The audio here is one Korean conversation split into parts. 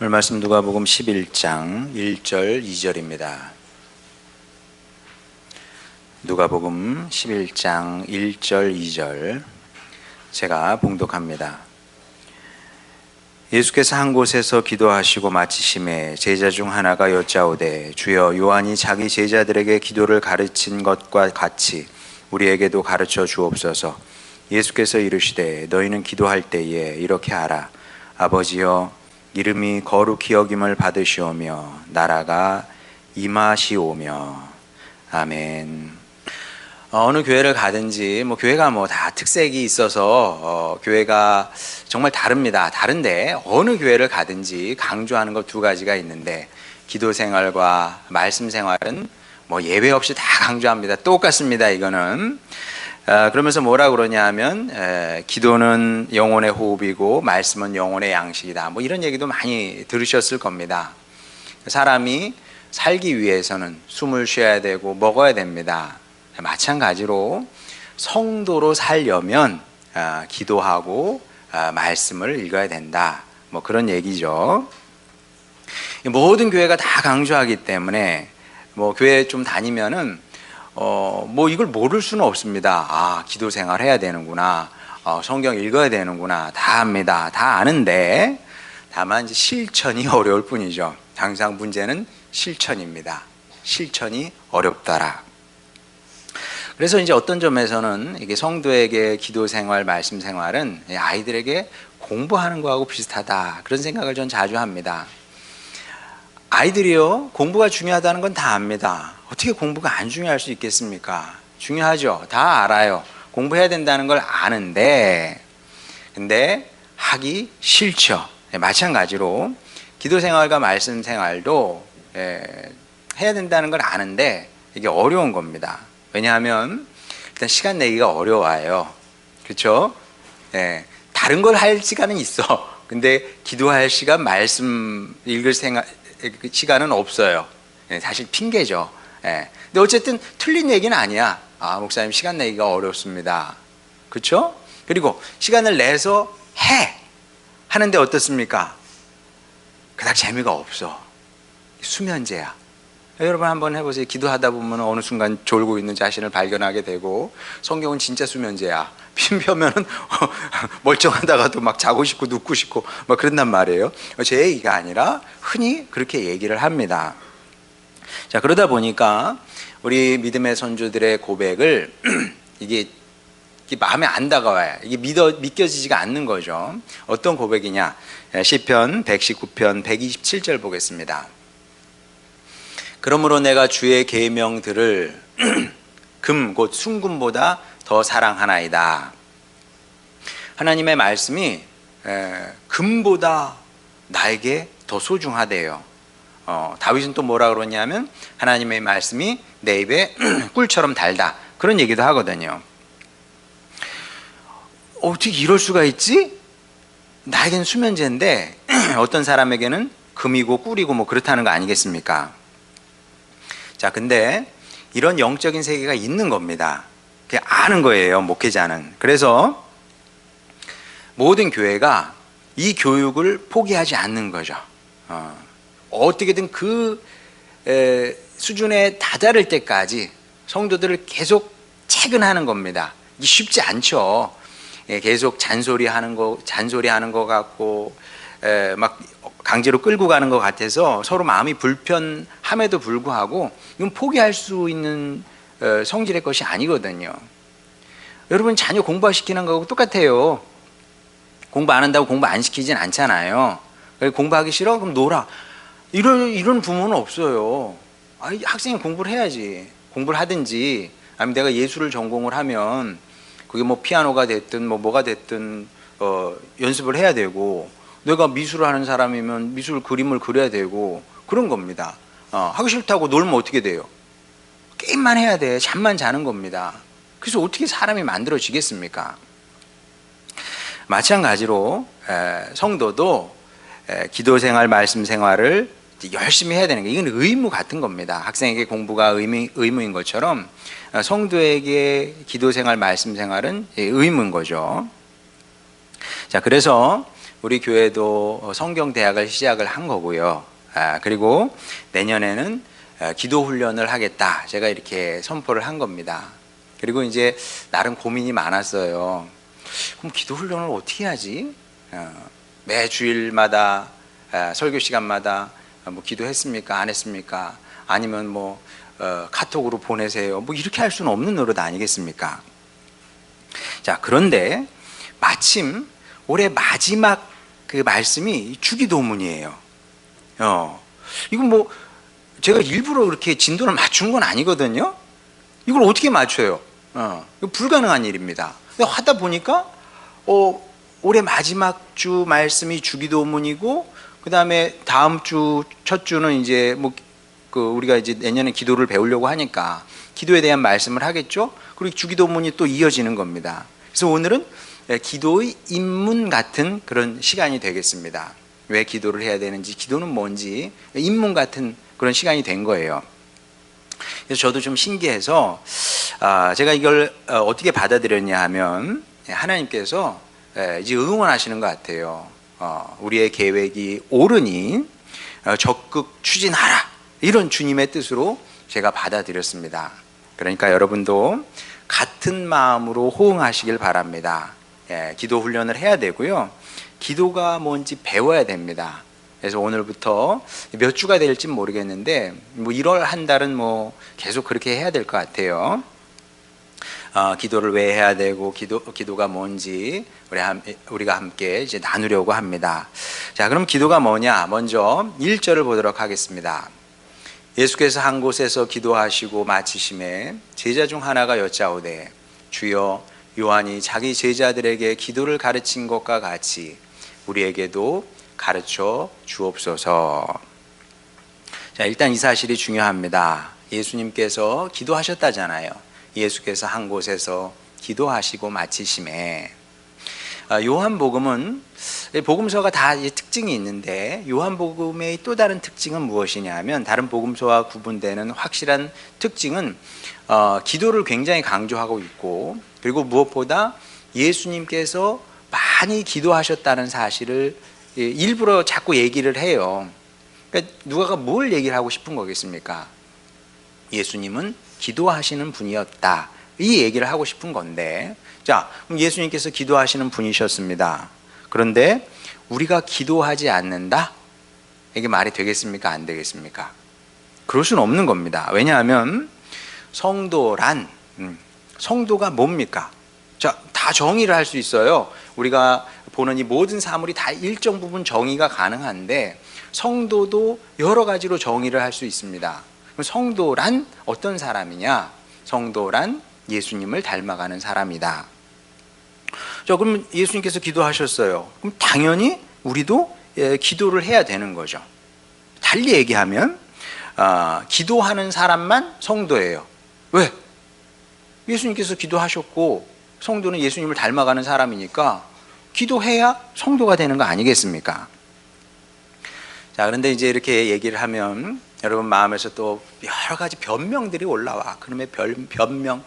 오늘 말씀 누가복음 11장 1절 2절입니다. 누가복음 11장 1절 2절 제가 봉독합니다. 예수께서 한 곳에서 기도하시고 마치심에 제자 중 하나가 여짜오되 주여 요한이 자기 제자들에게 기도를 가르친 것과 같이 우리에게도 가르쳐 주옵소서. 예수께서 이르시되 너희는 기도할 때에 이렇게 하라. 아버지여 이름이 거룩히 여김을 받으시오며 나라가 임하시오며. 아멘. 어느 교회를 가든지 교회가 다 특색이 있어서 교회가 정말 다릅니다. 다른데 어느 교회를 가든지 강조하는 것 두 가지가 있는데 기도 생활과 말씀 생활은 예외 없이 다 강조합니다. 똑같습니다. 이거는 그러면서 뭐라 그러냐 하면 기도는 영혼의 호흡이고 말씀은 영혼의 양식이다. 이런 얘기도 많이 들으셨을 겁니다. 사람이 살기 위해서는 숨을 쉬어야 되고 먹어야 됩니다. 마찬가지로 성도로 살려면 기도하고 말씀을 읽어야 된다. 그런 얘기죠. 모든 교회가 다 강조하기 때문에 교회 좀 다니면은 이걸 모를 수는 없습니다. 기도 생활 해야 되는구나. 성경 읽어야 되는구나. 다 압니다. 다 아는데 다만 이제 실천이 어려울 뿐이죠. 항상 문제는 실천입니다. 실천이 어렵더라. 그래서 이제 어떤 점에서는 이게 성도에게 기도 생활, 말씀 생활은 아이들에게 공부하는 거하고 비슷하다. 그런 생각을 전 자주 합니다. 아이들이요, 공부가 중요하다는 건 다 압니다. 어떻게 공부가 안 중요할 수 있겠습니까? 중요하죠. 다 알아요. 공부해야 된다는 걸 아는데, 근데 하기 싫죠. 마찬가지로 기도 생활과 말씀 생활도 해야 된다는 걸 아는데 이게 어려운 겁니다. 왜냐하면 일단 시간 내기가 어려워요. 그렇죠? 다른 걸 할 시간은 있어. 근데 기도할 시간, 말씀 읽을 시간은 없어요. 사실 핑계죠. 근데 어쨌든 틀린 얘기는 아니야. 목사님 시간 내기가 어렵습니다. 그렇죠? 그리고 시간을 내서 하는데 어떻습니까? 그닥 재미가 없어. 수면제야. 여러분 한번 해보세요. 기도하다 보면 어느 순간 졸고 있는 자신을 발견하게 되고, 성경은 진짜 수면제야. 펴면은 멀쩡하다가도 막 자고 싶고 눕고 싶고 그런단 말이에요. 제 얘기가 아니라 흔히 그렇게 얘기를 합니다. 자, 그러다 보니까 우리 믿음의 선조들의 고백을 이게 마음에 안 다가와요. 이게 믿겨지지가 않는 거죠. 어떤 고백이냐? 시편 119편 127절 보겠습니다. 그러므로 내가 주의 계명들을 금 곧 순금보다 더 사랑하나이다. 하나님의 말씀이 금보다 나에게 더 소중하대요. 다윗은 또 뭐라 그러냐면 하나님의 말씀이 내 입에 꿀처럼 달다. 그런 얘기도 하거든요. 어떻게 이럴 수가 있지? 나에게는 수면제인데 어떤 사람에게는 금이고 꿀이고 그렇다는 거 아니겠습니까? 자, 근데 이런 영적인 세계가 있는 겁니다. 그냥 아는 거예요, 목회자는. 그래서 모든 교회가 이 교육을 포기하지 않는 거죠. 어떻게든 그 수준에 다다를 때까지 성도들을 계속 체근하는 겁니다. 이게 쉽지 않죠. 계속 잔소리하는 거 같고 막 강제로 끌고 가는 것 같아서 서로 마음이 불편함에도 불구하고 이건 포기할 수 있는 성질의 것이 아니거든요. 여러분 자녀 공부시키는 거하고 똑같아요. 공부 안 한다고 공부 안 시키진 않잖아요. 공부하기 싫어? 그럼 놀아. 이런 부모는 없어요. 학생이 공부를 해야지. 공부를 하든지 아니면 내가 예술을 전공을 하면 그게 피아노가 됐든 뭐가 됐든 연습을 해야 되고, 내가 미술을 하는 사람이면 미술 그림을 그려야 되고 그런 겁니다. 하기 싫다고 놀면 어떻게 돼요? 게임만 해야 돼. 잠만 자는 겁니다. 그래서 어떻게 사람이 만들어지겠습니까? 마찬가지로 성도도 기도 생활, 말씀 생활을 열심히 해야 되는 게 이건 의무 같은 겁니다. 학생에게 공부가 의무인 것처럼 성도에게 기도 생활, 말씀 생활은 의무인 거죠. 자, 그래서 우리 교회도 성경 대학을 시작을 한 거고요. 그리고 내년에는 기도 훈련을 하겠다. 제가 이렇게 선포를 한 겁니다. 그리고 이제 나름 고민이 많았어요. 그럼 기도 훈련을 어떻게 하지? 매 주일마다 설교 시간마다 뭐 기도했습니까? 안 했습니까? 아니면 뭐 카톡으로 보내세요. 뭐 이렇게 할 수는 없는 노릇 아니겠습니까? 자, 그런데 마침 올해 마지막 그 말씀이 주기도문이에요. 이건 뭐 제가 일부러 그렇게 진도를 맞춘 건 아니거든요. 이걸 어떻게 맞춰요? 이거 불가능한 일입니다. 근데 하다 보니까 올해 마지막 주 말씀이 주기도문이고, 그 다음에 다음 주 첫 주는 이제 뭐 우리가 이제 내년에 기도를 배우려고 하니까 기도에 대한 말씀을 하겠죠. 그리고 주기도문이 또 이어지는 겁니다. 그래서 오늘은 기도의 입문 같은 그런 시간이 되겠습니다. 왜 기도를 해야 되는지, 기도는 뭔지 입문 같은 그런 시간이 된 거예요. 그래서 저도 좀 신기해서 제가 이걸 어떻게 받아들였냐 하면, 하나님께서 이제 응원하시는 것 같아요. 우리의 계획이 옳으니 적극 추진하라, 이런 주님의 뜻으로 제가 받아들였습니다. 그러니까 여러분도 같은 마음으로 호응하시길 바랍니다. 기도 훈련을 해야 되고요. 기도가 뭔지 배워야 됩니다. 그래서 오늘부터 몇 주가 될지 모르겠는데 뭐 1월 한 달은 뭐 계속 그렇게 해야 될 것 같아요. 기도를 왜 해야 되고 기도가 뭔지 우리가 함께 이제 나누려고 합니다. 자, 그럼 기도가 뭐냐? 먼저 1절을 보도록 하겠습니다. 예수께서 한 곳에서 기도하시고 마치심에 제자 중 하나가 여짜오되 주여 요한이 자기 제자들에게 기도를 가르친 것과 같이 우리에게도 가르쳐 주옵소서. 자, 일단 이 사실이 중요합니다. 예수님께서 기도하셨다잖아요. 예수께서 한 곳에서 기도하시고 마치심에, 요한복음은 복음서가 다 특징이 있는데 요한복음의 또 다른 특징은 무엇이냐 하면, 다른 복음서와 구분되는 확실한 특징은 기도를 굉장히 강조하고 있고, 그리고 무엇보다 예수님께서 많이 기도하셨다는 사실을 일부러 자꾸 얘기를 해요. 그러니까 누가가 뭘 얘기를 하고 싶은 거겠습니까? 예수님은 기도하시는 분이었다, 이 얘기를 하고 싶은 건데, 자, 그럼 예수님께서 기도하시는 분이셨습니다. 그런데 우리가 기도하지 않는다? 이게 말이 되겠습니까? 안 되겠습니까? 그럴 수는 없는 겁니다. 왜냐하면 성도가 뭡니까? 자, 다 정의를 할 수 있어요. 우리가 보는 이 모든 사물이 다 일정 부분 정의가 가능한데 성도도 여러 가지로 정의를 할 수 있습니다. 그럼 성도란 어떤 사람이냐? 성도란 예수님을 닮아가는 사람이다. 자, 그럼 예수님께서 기도하셨어요. 그럼 당연히 우리도 기도를 해야 되는 거죠. 달리 얘기하면 기도하는 사람만 성도예요. 왜? 예수님께서 기도하셨고 성도는 예수님을 닮아가는 사람이니까 기도해야 성도가 되는 거 아니겠습니까? 자, 그런데 이제 이렇게 얘기를 하면 여러분 마음에서 또 여러 가지 변명들이 올라와. 그러면 변명,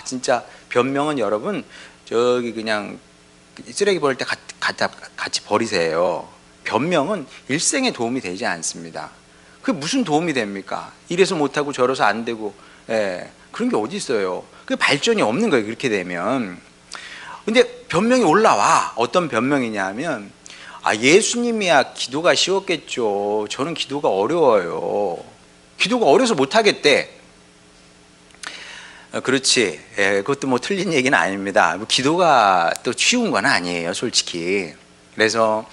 진짜 변명은 여러분 저기 그냥 쓰레기 버릴 때 같이 버리세요. 변명은 일생에 도움이 되지 않습니다. 그게 무슨 도움이 됩니까? 이래서 못하고 저래서 안 되고, 그런 게 어디 있어요? 그 발전이 없는 거예요, 그렇게 되면. 근데 변명이 올라와. 어떤 변명이냐 하면, 예수님이야 기도가 쉬웠겠죠. 저는 기도가 어려워요. 기도가 어려서 못하겠대. 그렇지. 그것도 뭐 틀린 얘기는 아닙니다. 기도가 또 쉬운 건 아니에요, 솔직히. 그래서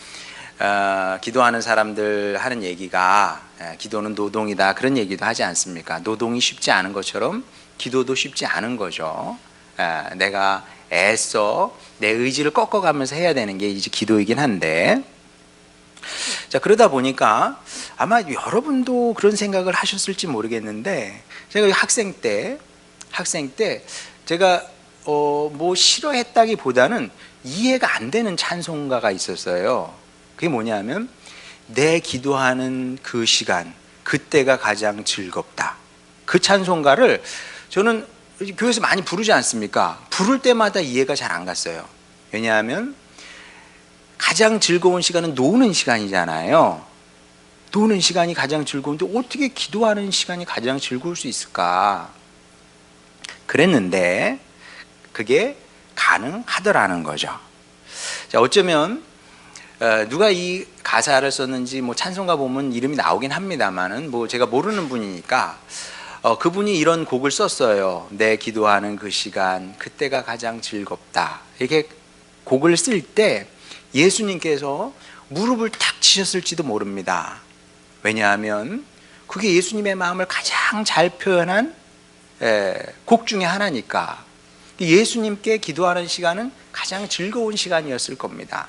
기도하는 사람들 하는 얘기가 기도는 노동이다, 그런 얘기도 하지 않습니까? 노동이 쉽지 않은 것처럼 기도도 쉽지 않은 거죠. 내가 애써 내 의지를 꺾어가면서 해야 되는 게 이제 기도이긴 한데, 자, 그러다 보니까 아마 여러분도 그런 생각을 하셨을지 모르겠는데, 제가 학생 때 제가 뭐 싫어했다기보다는 이해가 안 되는 찬송가가 있었어요. 그게 뭐냐면 내 기도하는 그 시간, 그때가 가장 즐겁다. 그 찬송가를 저는 교회에서 많이 부르지 않습니까? 부를 때마다 이해가 잘 안 갔어요. 왜냐하면 가장 즐거운 시간은 노는 시간이잖아요. 노는 시간이 가장 즐거운데 어떻게 기도하는 시간이 가장 즐거울 수 있을까? 그랬는데 그게 가능하더라는 거죠. 자, 어쩌면 누가 이 가사를 썼는지 뭐 찬송가 보면 이름이 나오긴 합니다만은 뭐 제가 모르는 분이니까 그분이 이런 곡을 썼어요. 내 기도하는 그 시간, 그때가 가장 즐겁다. 이렇게 곡을 쓸 때 예수님께서 무릎을 탁 치셨을지도 모릅니다. 왜냐하면 그게 예수님의 마음을 가장 잘 표현한 곡 중에 하나니까. 예수님께 기도하는 시간은 가장 즐거운 시간이었을 겁니다.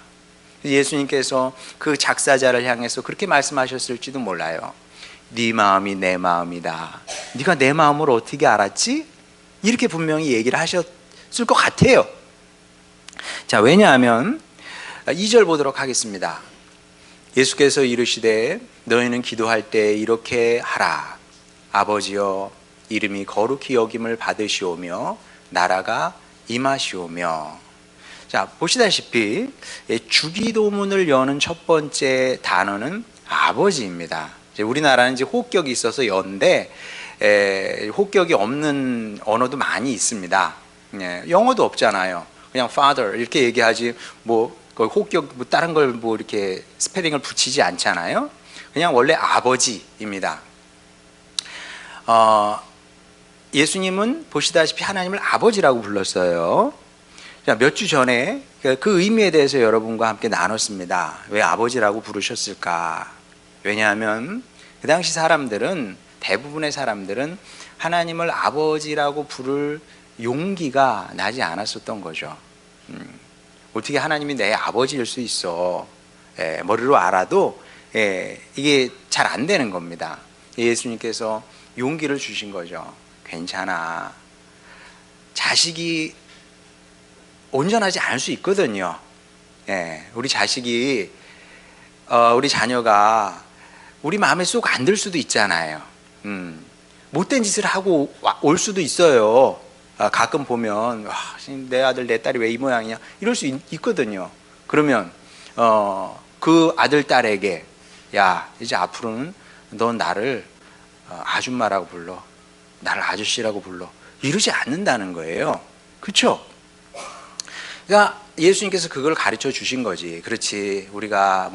예수님께서 그 작사자를 향해서 그렇게 말씀하셨을지도 몰라요. 네 마음이 내 마음이다. 네가 내 마음을 어떻게 알았지? 이렇게 분명히 얘기를 하셨을 것 같아요. 자, 왜냐하면 2절 보도록 하겠습니다. 예수께서 이르시되 너희는 기도할 때 이렇게 하라. 아버지여, 이름이 거룩히 여김을 받으시오며 나라가 임하시오며. 자, 보시다시피 주기도문을 여는 첫 번째 단어는 아버지입니다. 우리나라는 이제 호격이 있어서 연데 호격이 없는 언어도 많이 있습니다. 영어도 없잖아요. 그냥 father 이렇게 얘기하지 뭐 호격 뭐 다른 걸 뭐 이렇게 스페링을 붙이지 않잖아요. 그냥 원래 아버지입니다. 예수님은 보시다시피 하나님을 아버지라고 불렀어요. 몇 주 전에 그 의미에 대해서 여러분과 함께 나눴습니다. 왜 아버지라고 부르셨을까? 왜냐하면 그 당시 사람들은, 대부분의 사람들은 하나님을 아버지라고 부를 용기가 나지 않았었던 거죠. 어떻게 하나님이 내 아버지일 수 있어? 머리로 알아도 이게 잘 안 되는 겁니다. 예수님께서 용기를 주신 거죠. 괜찮아. 자식이 온전하지 않을 수 있거든요. 우리 자식이 우리 자녀가 우리 마음에 쏙 안 들 수도 있잖아요. 못된 짓을 하고 올 수도 있어요. 가끔 보면 내 아들 내 딸이 왜 이 모양이냐 이럴 수 있거든요. 그러면 그 아들 딸에게 야, 이제 앞으로는 넌 나를 아줌마라고 불러, 나를 아저씨라고 불러, 이러지 않는다는 거예요. 그렇죠? 그러니까 예수님께서 그걸 가르쳐 주신 거지. 그렇지, 우리가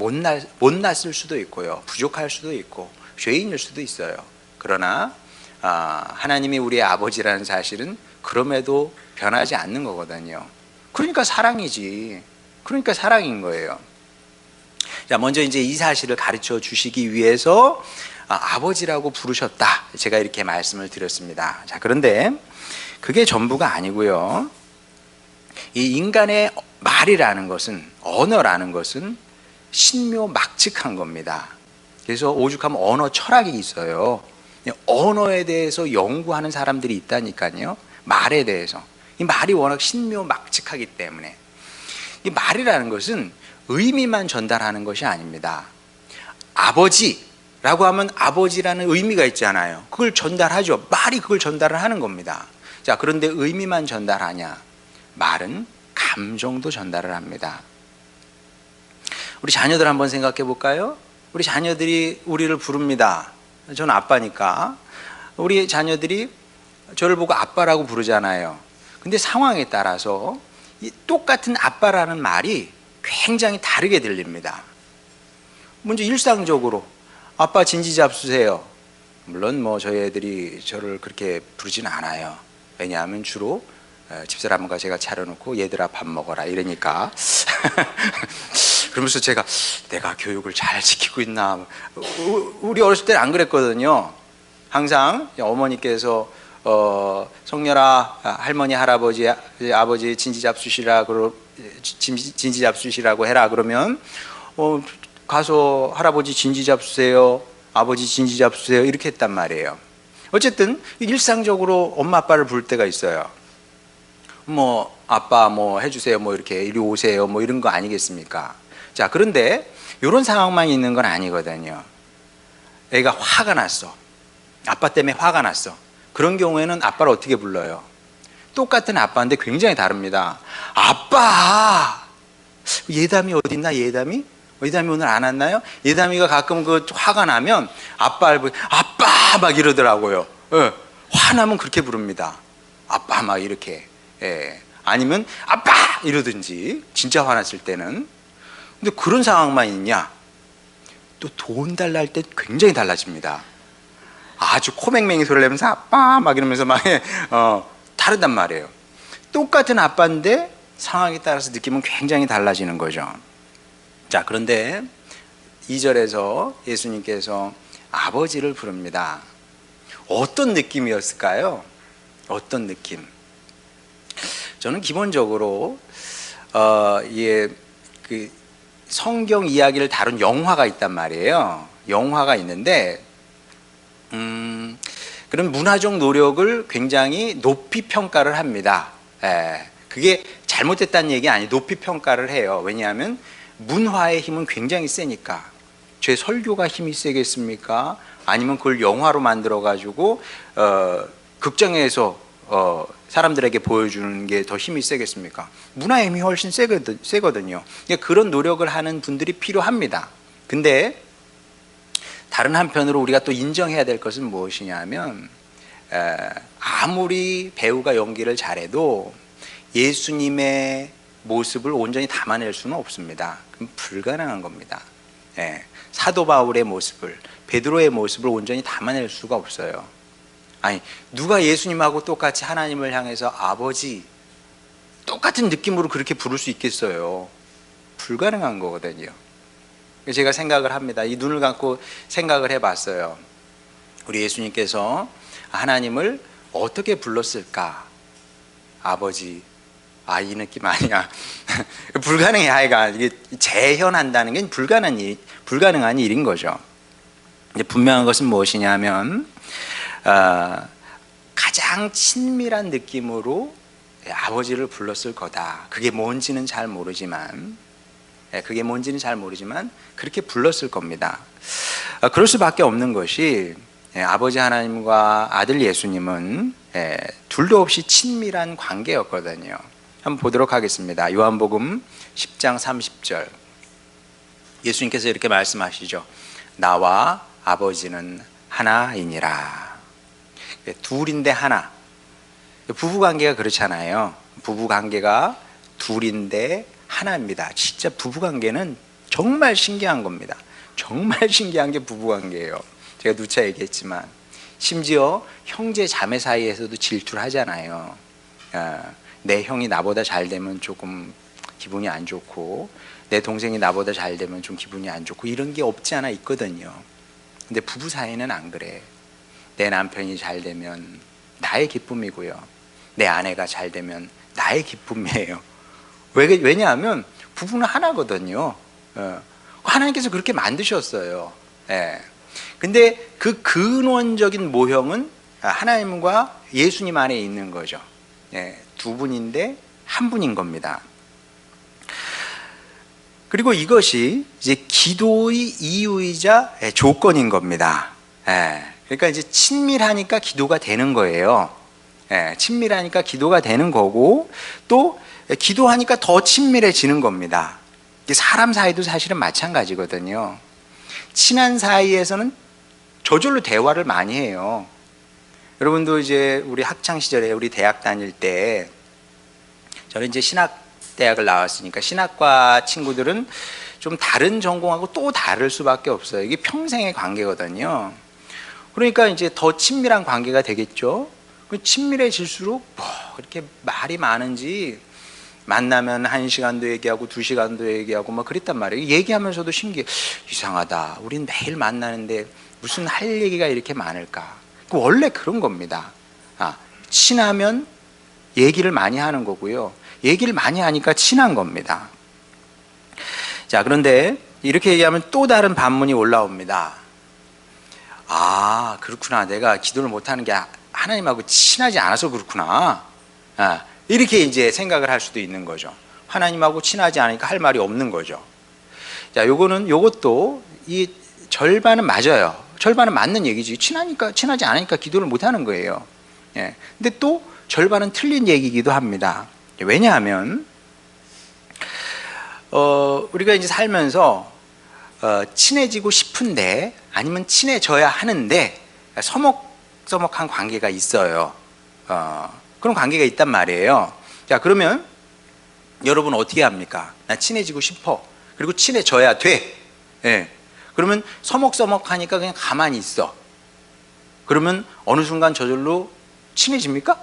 못났을 수도 있고요, 부족할 수도 있고 죄인일 수도 있어요. 그러나 하나님이 우리의 아버지라는 사실은 그럼에도 변하지 않는 거거든요. 그러니까 사랑이지. 그러니까 사랑인 거예요. 자, 먼저 이제 이 사실을 가르쳐 주시기 위해서 아버지라고 부르셨다. 제가 이렇게 말씀을 드렸습니다. 자, 그런데 그게 전부가 아니고요. 이 인간의 말이라는 것은, 언어라는 것은 신묘막측한 겁니다. 그래서 오죽하면 언어 철학이 있어요. 언어에 대해서 연구하는 사람들이 있다니까요. 말에 대해서. 이 말이 워낙 신묘막측하기 때문에. 이 말이라는 것은 의미만 전달하는 것이 아닙니다. 아버지라고 하면 아버지라는 의미가 있잖아요. 그걸 전달하죠. 말이 그걸 전달을 하는 겁니다. 자, 그런데 의미만 전달하냐? 말은 감정도 전달을 합니다. 우리 자녀들 한번 생각해 볼까요? 우리 자녀들이 우리를 부릅니다. 저는 아빠니까. 우리 자녀들이 저를 보고 아빠라고 부르잖아요. 근데 상황에 따라서 이 똑같은 아빠라는 말이 굉장히 다르게 들립니다. 먼저 일상적으로 아빠 진지 잡수세요. 물론 뭐 저희 애들이 저를 그렇게 부르진 않아요. 왜냐하면 주로 집사람과 제가 차려놓고 얘들아 밥 먹어라 이러니까 그러면서 제가 내가 교육을 잘 지키고 있나. 우리 어렸을 때는 안 그랬거든요. 항상 어머니께서 성렬아, 할머니 할아버지 아버지 진지 잡수시라고 해라. 그러면 가서 할아버지 진지 잡수세요, 아버지 진지 잡수세요 이렇게 했단 말이에요. 어쨌든 일상적으로 엄마 아빠를 부를 때가 있어요. 뭐 아빠 뭐 해주세요, 뭐 이렇게 이리 오세요, 뭐 이런 거 아니겠습니까? 자, 그런데 이런 상황만 있는 건 아니거든요. 애가 화가 났어. 아빠 때문에 화가 났어. 그런 경우에는 아빠를 어떻게 불러요? 똑같은 아빠인데 굉장히 다릅니다. 아빠! 예담이 어디 있나? 예담이 오늘 안 왔나요? 예담이가 가끔 그 화가 나면 아빠 막 이러더라고요. 예. 화나면 그렇게 부릅니다. 아빠 막 이렇게. 예. 아니면 아빠 이러든지 진짜 화났을 때는. 근데 그런 상황만 있냐? 또 돈 달라 할 때 굉장히 달라집니다. 아주 코맹맹이 소리를 내면서 아빠 막 이러면서 막 다르단 말이에요. 똑같은 아빠인데 상황에 따라서 느낌은 굉장히 달라지는 거죠. 자, 그런데 2절에서 예수님께서 아버지를 부릅니다. 어떤 느낌이었을까요? 어떤 느낌? 저는 기본적으로 그 성경 이야기를 다룬 영화가 있단 말이에요. 영화가 있는데 그런 문화적 노력을 굉장히 높이 평가를 합니다. 그게 잘못됐다는 얘기 아니에요. 높이 평가를 해요. 왜냐하면 문화의 힘은 굉장히 세니까. 제 설교가 힘이 세겠습니까? 아니면 그걸 영화로 만들어 가지고 극장에서 사람들에게 보여주는 게 더 힘이 세겠습니까? 문화의 힘이 훨씬 세거든요. 그런 노력을 하는 분들이 필요합니다. 근데 다른 한편으로 우리가 또 인정해야 될 것은 무엇이냐면 아무리 배우가 연기를 잘해도 예수님의 모습을 온전히 담아낼 수는 없습니다. 그럼 불가능한 겁니다. 사도 바울의 모습을, 베드로의 모습을 온전히 담아낼 수가 없어요. 아니, 누가 예수님하고 똑같이 하나님을 향해서 아버지 똑같은 느낌으로 그렇게 부를 수 있겠어요? 불가능한 거거든요. 제가 생각을 합니다. 이 눈을 감고 생각을 해봤어요. 우리 예수님께서 하나님을 어떻게 불렀을까? 아버지. 이 느낌 아니야. 불가능해. 아이가 이게 재현한다는 게 불가능한 일인 거죠. 분명한 것은 무엇이냐면 가장 친밀한 느낌으로 아버지를 불렀을 거다. 그게 뭔지는 잘 모르지만 그렇게 불렀을 겁니다. 그럴 수밖에 없는 것이 아버지 하나님과 아들 예수님은 둘도 없이 친밀한 관계였거든요. 한번 보도록 하겠습니다. 요한복음 10장 30절. 예수님께서 이렇게 말씀하시죠. 나와 아버지는 하나이니라. 둘인데 하나. 부부관계가 그렇잖아요. 부부관계가 둘인데 하나입니다. 진짜 부부관계는 정말 신기한 겁니다. 정말 신기한 게 부부관계예요. 제가 누차 얘기했지만 심지어 형제 자매 사이에서도 질투를 하잖아요. 내 형이 나보다 잘 되면 조금 기분이 안 좋고 내 동생이 나보다 잘 되면 좀 기분이 안 좋고 이런 게 없지 않아 있거든요. 근데 부부 사이는 안 그래. 내 남편이 잘 되면 나의 기쁨이고요. 내 아내가 잘 되면 나의 기쁨이에요. 왜냐하면 부부는 하나거든요. 하나님께서 그렇게 만드셨어요. 근데 그 근원적인 모형은 하나님과 예수님 안에 있는 거죠. 두 분인데 한 분인 겁니다. 그리고 이것이 이제 기도의 이유이자 조건인 겁니다. 그러니까 이제 친밀하니까 기도가 되는 거예요. 친밀하니까 기도가 되는 거고 또 기도하니까 더 친밀해지는 겁니다. 사람 사이도 사실은 마찬가지거든요. 친한 사이에서는 저절로 대화를 많이 해요. 여러분도 이제 우리 학창 시절에 우리 대학 다닐 때 저는 이제 신학대학을 나왔으니까 신학과 친구들은 좀 다른 전공하고 또 다를 수밖에 없어요. 이게 평생의 관계거든요. 그러니까 이제 더 친밀한 관계가 되겠죠. 친밀해질수록 뭐 그렇게 말이 많은지 만나면 1시간도 얘기하고 2시간도 얘기하고 막 그랬단 말이에요. 얘기하면서도 신기해. 이상하다. 우린 매일 만나는데 무슨 할 얘기가 이렇게 많을까? 원래 그런 겁니다. 친하면 얘기를 많이 하는 거고요. 얘기를 많이 하니까 친한 겁니다. 자, 그런데 이렇게 얘기하면 또 다른 반문이 올라옵니다. 그렇구나. 내가 기도를 못하는 게 하나님하고 친하지 않아서 그렇구나. 이렇게 이제 생각을 할 수도 있는 거죠. 하나님하고 친하지 않으니까 할 말이 없는 거죠. 자, 요것도 이 절반은 맞아요. 절반은 맞는 얘기지. 친하지 않으니까 기도를 못하는 거예요. 근데 또 절반은 틀린 얘기이기도 합니다. 왜냐하면 우리가 이제 살면서 친해지고 싶은데 아니면 친해져야 하는데 서먹서먹한 관계가 있어요. 그런 관계가 있단 말이에요. 자, 그러면 여러분 어떻게 합니까? 나 친해지고 싶어. 그리고 친해져야 돼. 예. 그러면 서먹서먹하니까 그냥 가만히 있어. 그러면 어느 순간 저절로 친해집니까?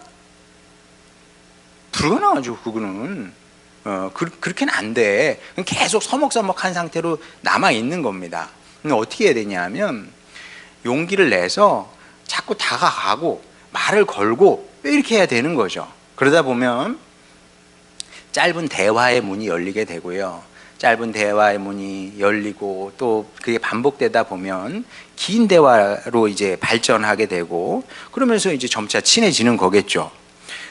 불가능하죠, 그거는. 그렇게는 안 돼. 계속 서먹서먹한 상태로 남아있는 겁니다. 근데 어떻게 해야 되냐면 용기를 내서 자꾸 다가가고 말을 걸고 이렇게 해야 되는 거죠. 그러다 보면 짧은 대화의 문이 열리게 되고요. 짧은 대화의 문이 열리고 또 그게 반복되다 보면 긴 대화로 이제 발전하게 되고 그러면서 이제 점차 친해지는 거겠죠.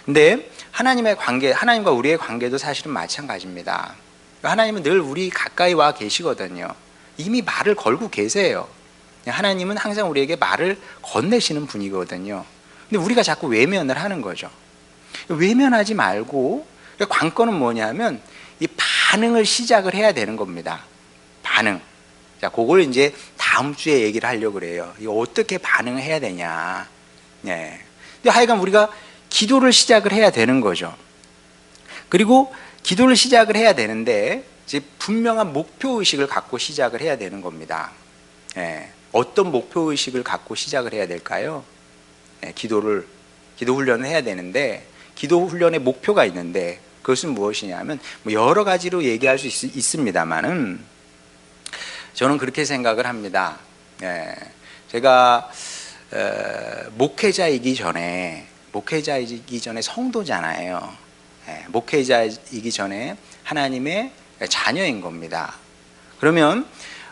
근데 하나님의 관계, 하나님과 우리의 관계도 사실은 마찬가지입니다. 하나님은 늘 우리 가까이 와 계시거든요. 이미 말을 걸고 계세요. 하나님은 항상 우리에게 말을 건네시는 분이거든요. 근데 우리가 자꾸 외면을 하는 거죠. 외면하지 말고 관건은 뭐냐면 이 반응을 시작을 해야 되는 겁니다. 반응. 자, 그걸 이제 다음 주에 얘기를 하려고 그래요. 이거 어떻게 반응을 해야 되냐. 네. 근데 하여간 우리가 기도를 시작을 해야 되는 거죠. 그리고 기도를 시작을 해야 되는데 이제 분명한 목표 의식을 갖고 시작을 해야 되는 겁니다. 네. 어떤 목표 의식을 갖고 시작을 해야 될까요? 네. 기도 훈련을 해야 되는데 기도 훈련의 목표가 있는데 그것은 무엇이냐면 여러 가지로 얘기할 수 있습니다만은 저는 그렇게 생각을 합니다. 예, 제가 목회자이기 전에 성도잖아요. 예, 목회자이기 전에 하나님의 자녀인 겁니다. 그러면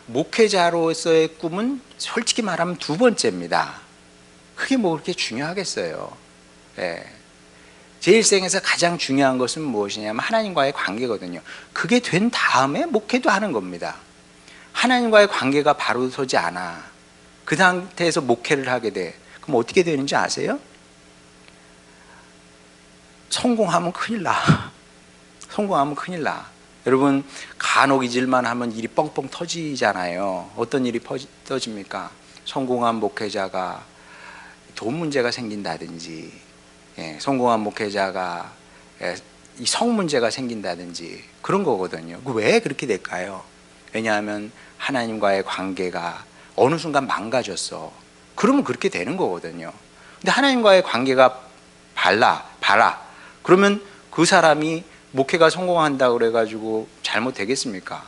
목회자로서의 꿈은 솔직히 말하면 두 번째입니다. 그게 뭐 그렇게 중요하겠어요. 예. 제 일생에서 가장 중요한 것은 무엇이냐면 하나님과의 관계거든요. 그게 된 다음에 목회도 하는 겁니다. 하나님과의 관계가 바로 서지 않아. 그 상태에서 목회를 하게 돼. 그럼 어떻게 되는지 아세요? 성공하면 큰일 나. 성공하면 큰일 나. 여러분 간혹 잊을만 하면 일이 뻥뻥 터지잖아요. 어떤 일이 터집니까? 성공한 목회자가 돈 문제가 생긴다든지 성공한 목회자가 이 성 문제가 생긴다든지 그런 거거든요. 왜 그렇게 될까요? 왜냐하면 하나님과의 관계가 어느 순간 망가졌어. 그러면 그렇게 되는 거거든요. 근데 하나님과의 관계가 발라. 그러면 그 사람이 목회가 성공한다고 그래가지고 잘못되겠습니까?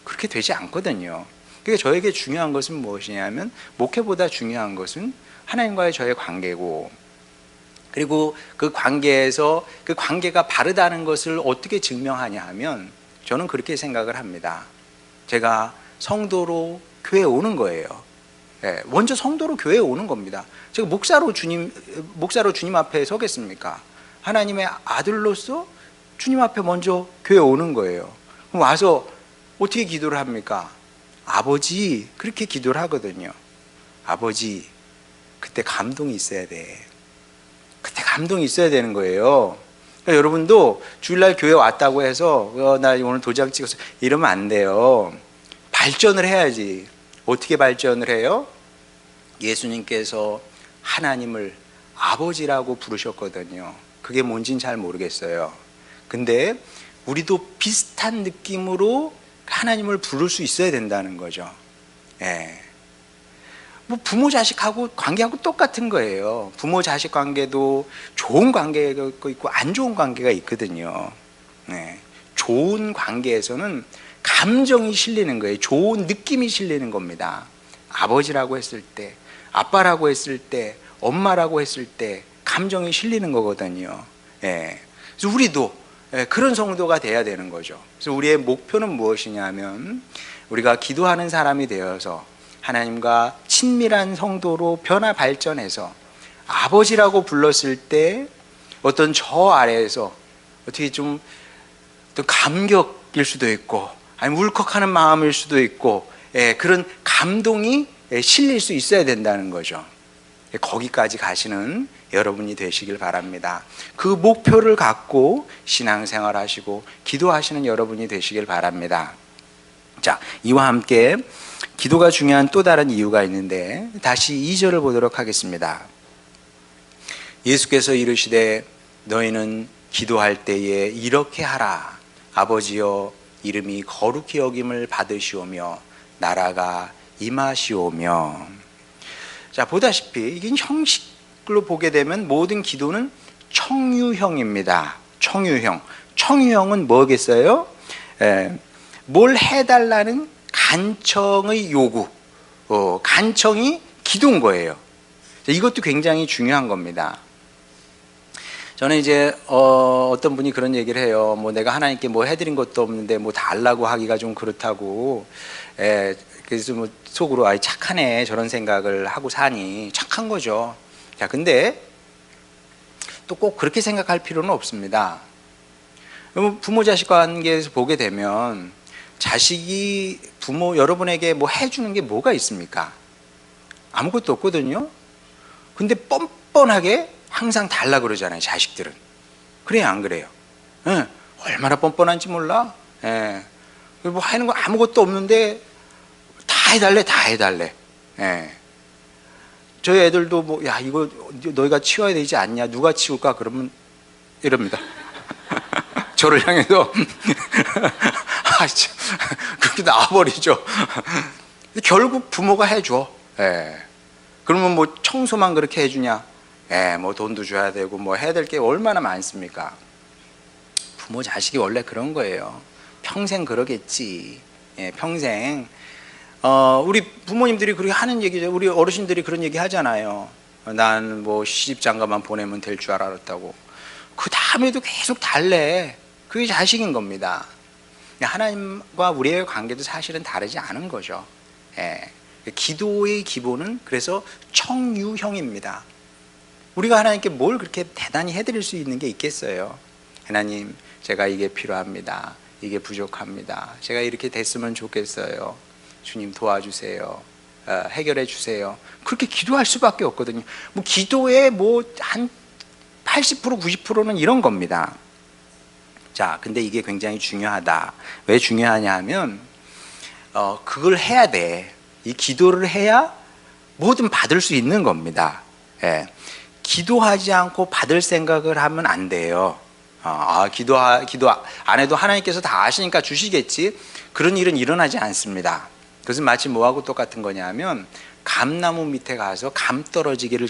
그렇게 되지 않거든요. 그러니까 저에게 중요한 것은 무엇이냐면 목회보다 중요한 것은 하나님과의 저의 관계고 그리고 그 관계에서 그 관계가 바르다는 것을 어떻게 증명하냐 하면 저는 그렇게 생각을 합니다. 제가 성도로 교회에 오는 거예요. 먼저 성도로 교회에 오는 겁니다. 제가 목사로 주님 앞에 서겠습니까? 하나님의 아들로서 주님 앞에 먼저 교회에 오는 거예요. 그럼 와서 어떻게 기도를 합니까? 아버지, 그렇게 기도를 하거든요. 아버지, 그때 감동이 있어야 돼. 그때 감동이 있어야 되는 거예요. 그러니까 여러분도 주일날 교회 왔다고 해서 나 오늘 도장 찍었어 이러면 안 돼요. 발전을 해야지. 어떻게 발전을 해요? 예수님께서 하나님을 아버지라고 부르셨거든요. 그게 뭔지는 잘 모르겠어요. 근데 우리도 비슷한 느낌으로 하나님을 부를 수 있어야 된다는 거죠. 예. 뭐 부모 자식하고 관계하고 똑같은 거예요. 부모 자식 관계도 좋은 관계가 있고 안 좋은 관계가 있거든요. 네. 좋은 관계에서는 감정이 실리는 거예요. 좋은 느낌이 실리는 겁니다. 아버지라고 했을 때, 아빠라고 했을 때, 엄마라고 했을 때 감정이 실리는 거거든요. 네. 그래서 우리도 그런 성도가 돼야 되는 거죠. 그래서 우리의 목표는 무엇이냐면 우리가 기도하는 사람이 되어서 하나님과 친밀한 성도로 변화 발전해서 아버지라고 불렀을 때 어떤 저 아래에서 어떻게 좀 감격일 수도 있고 아니면 울컥하는 마음일 수도 있고 그런 감동이 실릴 수 있어야 된다는 거죠. 거기까지 가시는 여러분이 되시길 바랍니다. 그 목표를 갖고 신앙생활 하시고 기도하시는 여러분이 되시길 바랍니다. 자, 이와 함께 기도가 중요한 또 다른 이유가 있는데 다시 2절을 보도록 하겠습니다. 예수께서 이르시되 너희는 기도할 때에 이렇게 하라. 아버지여 이름이 거룩히 여김을 받으시오며 나라가 임하시오며. 자, 보다시피 이게 형식으로 보게 되면 모든 기도는 청유형입니다. 청유형. 청유형은 뭐겠어요? 뭘 해달라는 간청의 요구, 간청이 기도인 거예요. 이것도 굉장히 중요한 겁니다. 저는 이제 어떤 분이 그런 얘기를 해요. 뭐 내가 하나님께 뭐 해드린 것도 없는데 뭐 달라고 하기가 좀 그렇다고. 그래서 뭐 속으로 아이 착하네 저런 생각을 하고 사니 착한 거죠. 자, 근데 또 꼭 그렇게 생각할 필요는 없습니다. 부모 자식 관계에서 보게 되면 자식이 부모 여러분에게 뭐 해주는 게 뭐가 있습니까? 아무것도 없거든요. 근데 뻔뻔하게 항상 달라 그러잖아요, 자식들은. 그래요, 안 그래요? 예, 얼마나 뻔뻔한지 몰라. 예, 뭐 하는 거 아무것도 없는데 다 해달래, 다 해달래. 예. 저희 애들도 뭐, 야, 이거 너희가 치워야 되지 않냐? 누가 치울까? 그러면 이럽니다. 저를 향해서 아, 참, 그렇게 나와버리죠. 결국 부모가 해줘. 예. 그러면 뭐 청소만 그렇게 해주냐? 예, 뭐 돈도 줘야 되고 뭐 해야 될 게 얼마나 많습니까? 부모 자식이 원래 그런 거예요. 평생 그러겠지. 예, 평생. 우리 부모님들이 그렇게 하는 얘기죠. 우리 어르신들이 그런 얘기 하잖아요. 난 뭐 시집장가만 보내면 될 줄 알았다고. 그 다음에도 계속 달래. 그게 자식인 겁니다. 하나님과 우리의 관계도 사실은 다르지 않은 거죠. 예. 기도의 기본은 그래서 청유형입니다. 우리가 하나님께 뭘 그렇게 대단히 해드릴 수 있는 게 있겠어요? 하나님, 제가 이게 필요합니다. 이게 부족합니다. 제가 이렇게 됐으면 좋겠어요. 주님 도와주세요. 해결해 주세요. 그렇게 기도할 수밖에 없거든요. 뭐 기도의 뭐 한 80% 90%는 이런 겁니다. 자, 근데 이게 굉장히 중요하다. 왜 중요하냐 하면 그걸 해야 돼. 이 기도를 해야 뭐든 받을 수 있는 겁니다. 예. 기도하지 않고 받을 생각을 하면 안 돼요. 기도 안 해도 하나님께서 다 아시니까 주시겠지. 그런 일은 일어나지 않습니다. 그것은 마치 뭐하고 똑같은 거냐면 감나무 밑에 가서 감 떨어지기를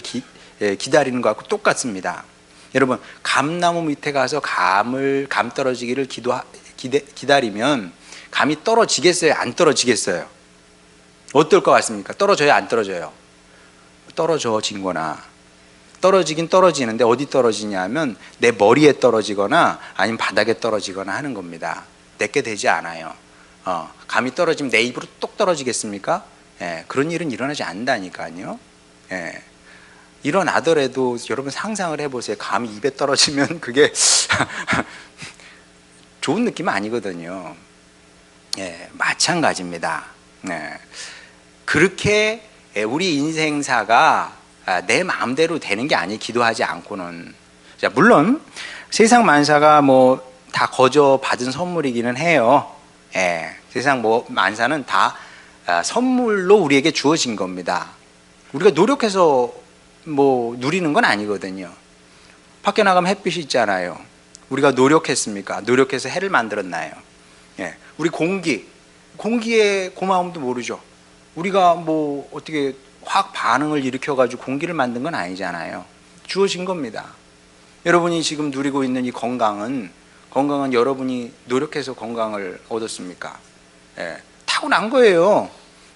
기다리는 것하고 똑같습니다. 여러분, 감나무 밑에 가서 감 떨어지기를 기다리면 감이 떨어지겠어요? 안 떨어지겠어요? 어떨 것 같습니까? 떨어져요? 안 떨어져요? 떨어진 거나. 떨어지긴 떨어지는데 어디 떨어지냐면 내 머리에 떨어지거나 아니면 바닥에 떨어지거나 하는 겁니다. 내게 되지 않아요. 감이 떨어지면 내 입으로 똑 떨어지겠습니까? 예, 그런 일은 일어나지 않는다니까요. 예. 일어나더라도 여러분 상상을 해보세요. 감이 입에 떨어지면 그게 좋은 느낌은 아니거든요. 예, 마찬가지입니다. 예. 그렇게 우리 인생사가 내 마음대로 되는 게 아니, 기도하지 않고는. 자, 물론 세상 만사가 뭐 다 거저 받은 선물이기는 해요. 예, 세상 뭐 만사는 다 선물로 우리에게 주어진 겁니다. 우리가 노력해서 뭐 누리는 건 아니거든요. 밖에 나가면 햇빛이 있잖아요. 우리가 노력했습니까? 노력해서 해를 만들었나요? 예, 우리 공기의 고마움도 모르죠. 우리가 뭐 어떻게 화학 반응을 일으켜가지고 공기를 만든 건 아니잖아요. 주어진 겁니다. 여러분이 지금 누리고 있는 이 건강은 여러분이 노력해서 건강을 얻었습니까? 예, 타고난 거예요.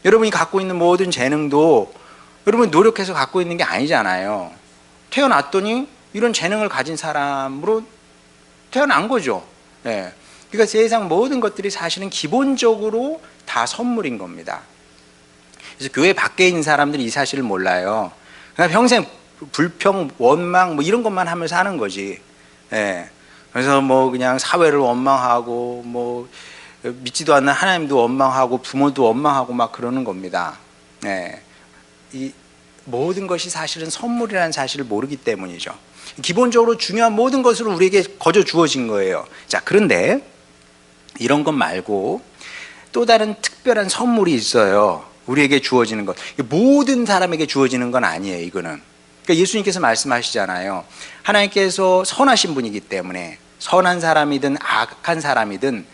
여러분이 갖고 있는 모든 재능도 여러분이 노력해서 갖고 있는 게 아니잖아요. 태어났더니 이런 재능을 가진 사람으로 태어난 거죠. 예, 그러니까 세상 모든 것들이 사실은 기본적으로 다 선물인 겁니다. 그래서 교회 밖에 있는 사람들이 이 사실을 몰라요. 그냥 평생 불평, 원망 뭐 이런 것만 하면서 사는 거지. 예. 그래서 뭐 그냥 사회를 원망하고 뭐 믿지도 않는 하나님도 원망하고 부모도 원망하고 막 그러는 겁니다. 예. 모든 것이 사실은 선물이라는 사실을 모르기 때문이죠. 기본적으로 중요한 모든 것을 우리에게 거저 주어진 거예요. 자, 그런데 이런 것 말고 또 다른 특별한 선물이 있어요. 우리에게 주어지는 것. 모든 사람에게 주어지는 건 아니에요, 이거는. 그러니까 예수님께서 말씀하시잖아요. 하나님께서 선하신 분이기 때문에 선한 사람이든 악한 사람이든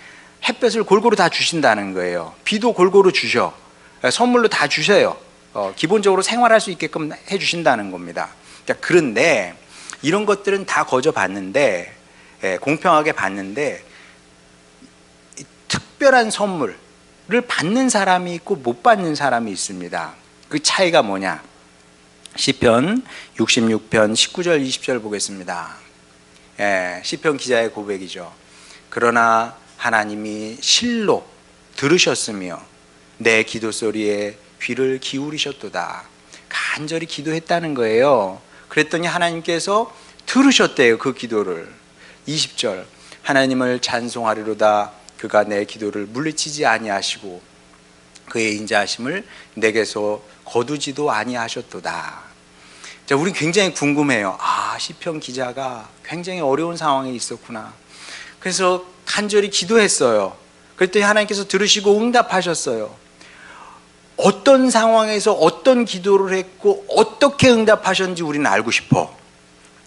햇볕을 골고루 다 주신다는 거예요. 비도 골고루 주셔. 선물로 다 주셔요. 기본적으로 생활할 수 있게끔 해주신다는 겁니다. 그러니까 그런데 이런 것들은 다 거저 받는데, 공평하게 받는데, 특별한 선물을 받는 사람이 있고 못 받는 사람이 있습니다. 그 차이가 뭐냐? 시편 66편 19절 20절 보겠습니다. 시편 기자의 고백이죠. 그러나 하나님이 실로 들으셨으며 내 기도 소리에 귀를 기울이셨도다. 간절히 기도했다는 거예요. 그랬더니 하나님께서 들으셨대요, 그 기도를. 20절 하나님을 찬송하리로다. 그가 내 기도를 물리치지 아니하시고 그의 인자하심을 내게서 거두지도 아니하셨도다. 자, 우리 굉장히 궁금해요. 시편 기자가 굉장히 어려운 상황에 있었구나. 그래서 간절히 기도했어요. 그랬더니 하나님께서 들으시고 응답하셨어요. 어떤 상황에서 어떤 기도를 했고 어떻게 응답하셨는지 우리는 알고 싶어.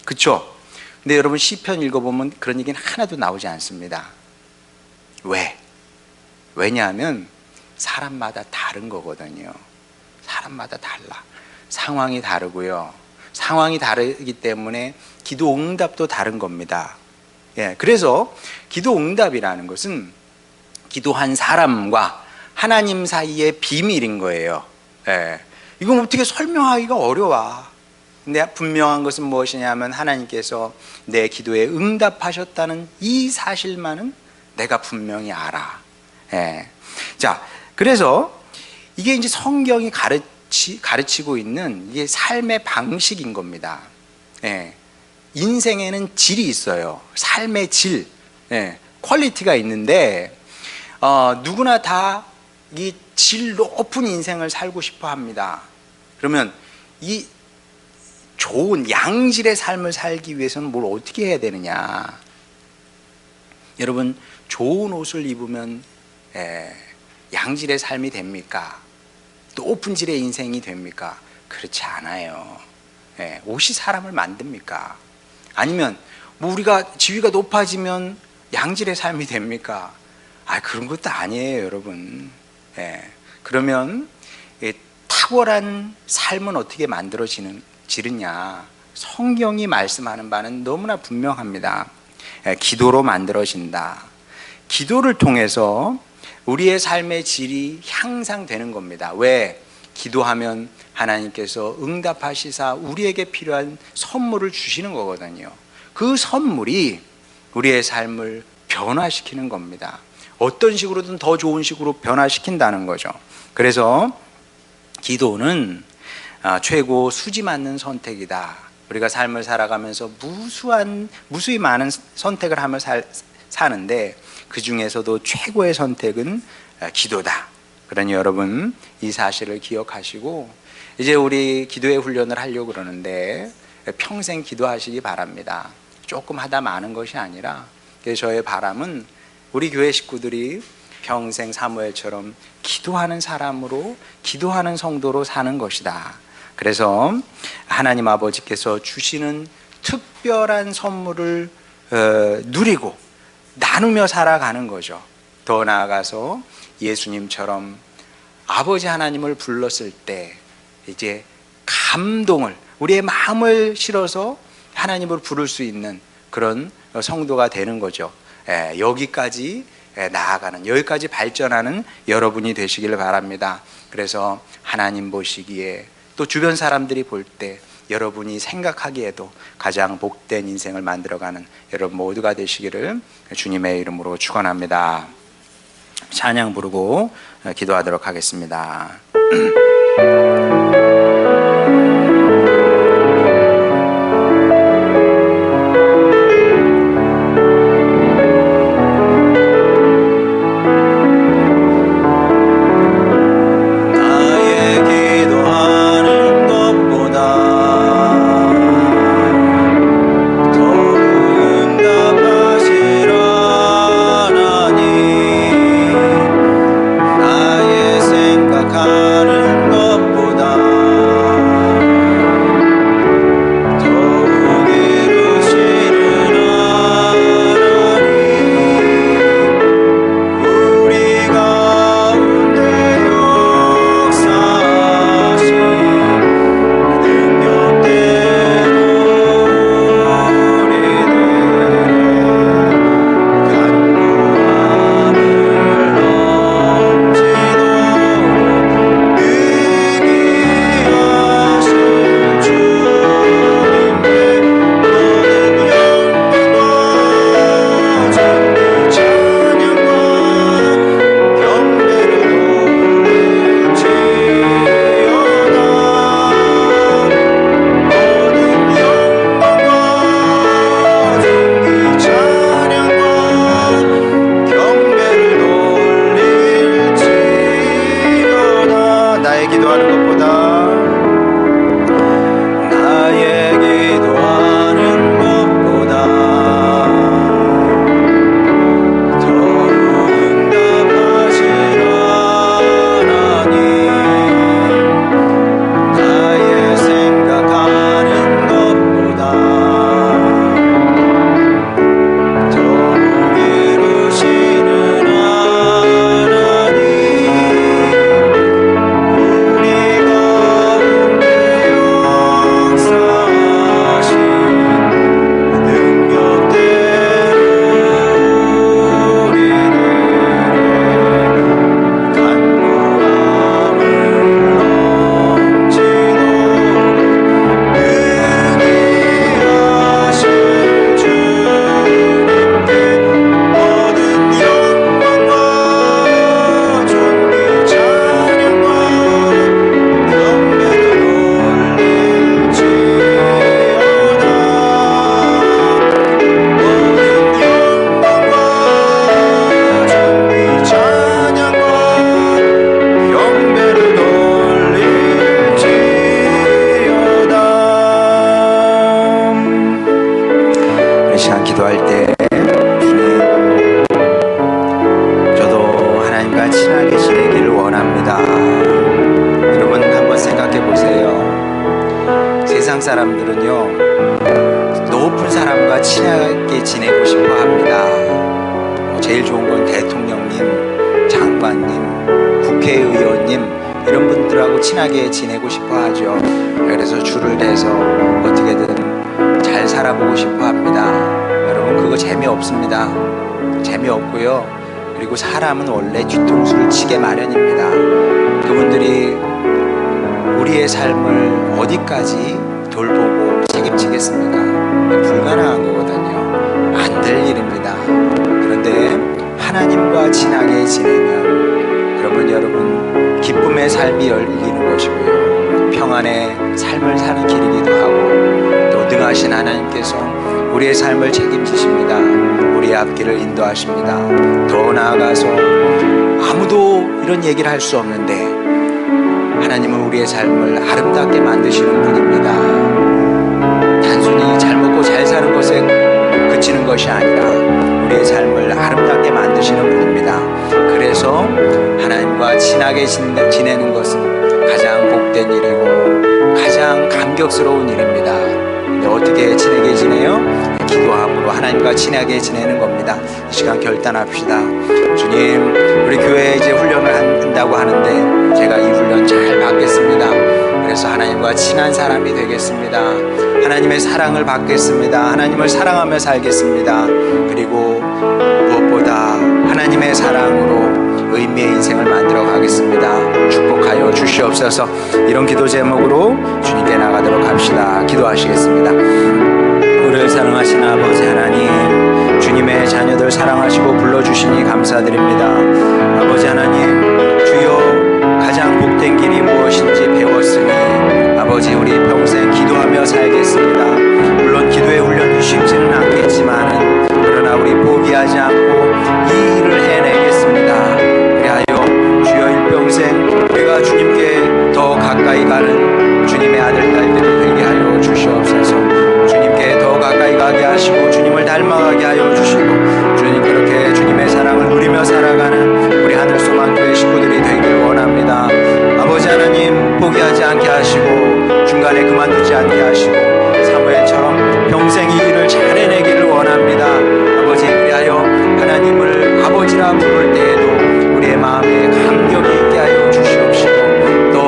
그렇죠? 근데 여러분 시편 읽어보면 그런 얘기는 하나도 나오지 않습니다. 왜? 왜냐하면 사람마다 다른 거거든요. 사람마다 달라. 상황이 다르고요. 상황이 다르기 때문에 기도 응답도 다른 겁니다. 그래서 기도 응답이라는 것은 기도한 사람과 하나님 사이의 비밀인 거예요. 이건 어떻게 설명하기가 어려워. 근데 분명한 것은 무엇이냐면 하나님께서 내 기도에 응답하셨다는 이 사실만은 내가 분명히 알아. 자, 그래서 이게 이제 성경이 가르치고 있는 이게 삶의 방식인 겁니다. 인생에는 질이 있어요. 삶의 질, 퀄리티가 있는데 누구나 다 이 질 높은 인생을 살고 싶어 합니다. 그러면 이 좋은 양질의 삶을 살기 위해서는 뭘 어떻게 해야 되느냐? 여러분, 좋은 옷을 입으면 양질의 삶이 됩니까? 높은 질의 인생이 됩니까? 그렇지 않아요. 옷이 사람을 만듭니까? 아니면 뭐 우리가 지위가 높아지면 양질의 삶이 됩니까? 그런 것도 아니에요, 여러분. 그러면 탁월한 삶은 어떻게 만들어지느냐? 성경이 말씀하는 바는 너무나 분명합니다. 기도로 만들어진다. 기도를 통해서 우리의 삶의 질이 향상되는 겁니다. 왜? 기도하면 하나님께서 응답하시사 우리에게 필요한 선물을 주시는 거거든요. 그 선물이 우리의 삶을 변화시키는 겁니다. 어떤 식으로든 더 좋은 식으로 변화시킨다는 거죠. 그래서 기도는 최고 수지 맞는 선택이다. 우리가 삶을 살아가면서 무수히 많은 선택을 하며 사는데 그 중에서도 최고의 선택은 기도다. 그러니 여러분 이 사실을 기억하시고 이제 우리 기도의 훈련을 하려고 그러는데 평생 기도하시기 바랍니다. 조금 하다 마는 것이 아니라 저의 바람은 우리 교회 식구들이 평생 사무엘처럼 기도하는 사람으로 기도하는 성도로 사는 것이다. 그래서 하나님 아버지께서 주시는 특별한 선물을 누리고 나누며 살아가는 거죠. 더 나아가서 예수님처럼 아버지 하나님을 불렀을 때 이제 감동을 우리의 마음을 실어서 하나님을 부를 수 있는 그런 성도가 되는 거죠. 여기까지 나아가는, 여기까지 발전하는 여러분이 되시기를 바랍니다. 그래서 하나님 보시기에 또 주변 사람들이 볼 때 여러분이 생각하기에도 가장 복된 인생을 만들어가는 여러분 모두가 되시기를 주님의 이름으로 축원합니다. 찬양 부르고 기도하도록 하겠습니다. 나의 기도하는 것보다 세상 사람들은요, 높은 사람과 친하게 지내고 싶어 합니다. 제일 좋은 건 대통령님, 장관님, 국회의원님 이런 분들하고 친하게 지내고 싶어 하죠. 그래서 줄을 대서 어떻게든 잘 살아보고 싶어 합니다. 여러분, 그거 재미없습니다. 재미없고요. 그리고 사람은 원래 뒤통수를 치게 마련입니다. 그분들이 우리의 삶을 어디까지 돌보고 책임지겠습니까? 불가능한 거거든요. 안 될 일입니다. 그런데 하나님과 친하게 지내면 그러면 여러분 기쁨의 삶이 열리는 것이고요, 평안의 삶을 사는 길이기도 하고, 또 능하신 하나님께서 우리의 삶을 책임지십니다. 우리의 앞길을 인도하십니다. 더 나아가서 아무도 이런 얘기를 할 수 없는데 하나님은 우리의 삶을 아름답게 만드시는 분입니다. 단순히 잘 먹고 잘 사는 것에 그치는 것이 아니라 우리의 삶을 아름답게 만드시는 분입니다. 그래서 하나님과 친하게 지내는 것은 가장 복된 일이고 가장 감격스러운 일입니다. 근데 어떻게 친하게 지내요? 기도함으로 하나님과 친하게 지내는 겁니다. 이 시간 결단합시다. 주님, 우리 교회에 이제 훈련을 한다고 하는데 제가 이 훈련 잘 받겠습니다. 그래서 하나님과 친한 사람이 되겠습니다. 하나님의 사랑을 받겠습니다. 하나님을 사랑하며 살겠습니다. 그리고 무엇보다 하나님의 사랑으로 의미의 인생을 만들어 가겠습니다. 축복하여 주시옵소서. 이런 기도 제목으로 주님께 나가도록 합시다. 기도하시겠습니다. 우리를 사랑하신 아버지 하나님, 주님의 자녀들 사랑하시고 불러주시니 감사드립니다. 아버지 하나님, 주여 가장 복된 길이 무엇인지 배웠으니 아버지 우리 평생 기도하며 살겠습니다. 물론 기도의 훈련이 쉽지는 않겠지만 그러나 우리 포기하지 않고 이 일을 해내겠습니다. 그리하여 주여 일평생 우리가 주님께 더 가까이 가는 주님의 아들 딸들이 되게 하여 주시옵소서. 주님께 더 가까이 가게 하시고 주님을 닮아가게 하여 주시고 주님 그렇게 주님의 사랑을 누리며 살아가는 우리 하늘소망교회 식구들이 되길 원합니다. 아버지 하나님, 포기하지 않게 하시고 중간에 그만두지 않게 하시고 사무엘처럼 평생 이 일을 잘 해내기를 원합니다. 아버지, 그리하여 하나님을 아버지라 부를 때에도 우리의 마음에 감격이 있게 하여 주시옵시고 또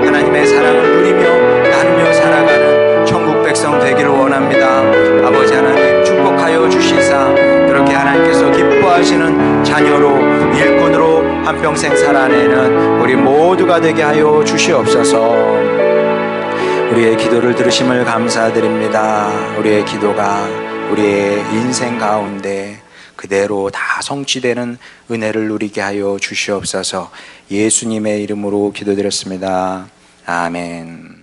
하나님의 사랑을 누리며 나누며 살아가는 천국 백성 되기를 원합니다. 아버지 하나님, 축복하여 주시사 그렇게 하나님께서 기뻐하시는 자녀로 일꾼으로 한평생 살아내는 우리 모두가 되게 하여 주시옵소서. 우리의 기도를 들으심을 감사드립니다. 우리의 기도가 우리의 인생 가운데 그대로 다 성취되는 은혜를 누리게 하여 주시옵소서. 예수님의 이름으로 기도드렸습니다. 아멘.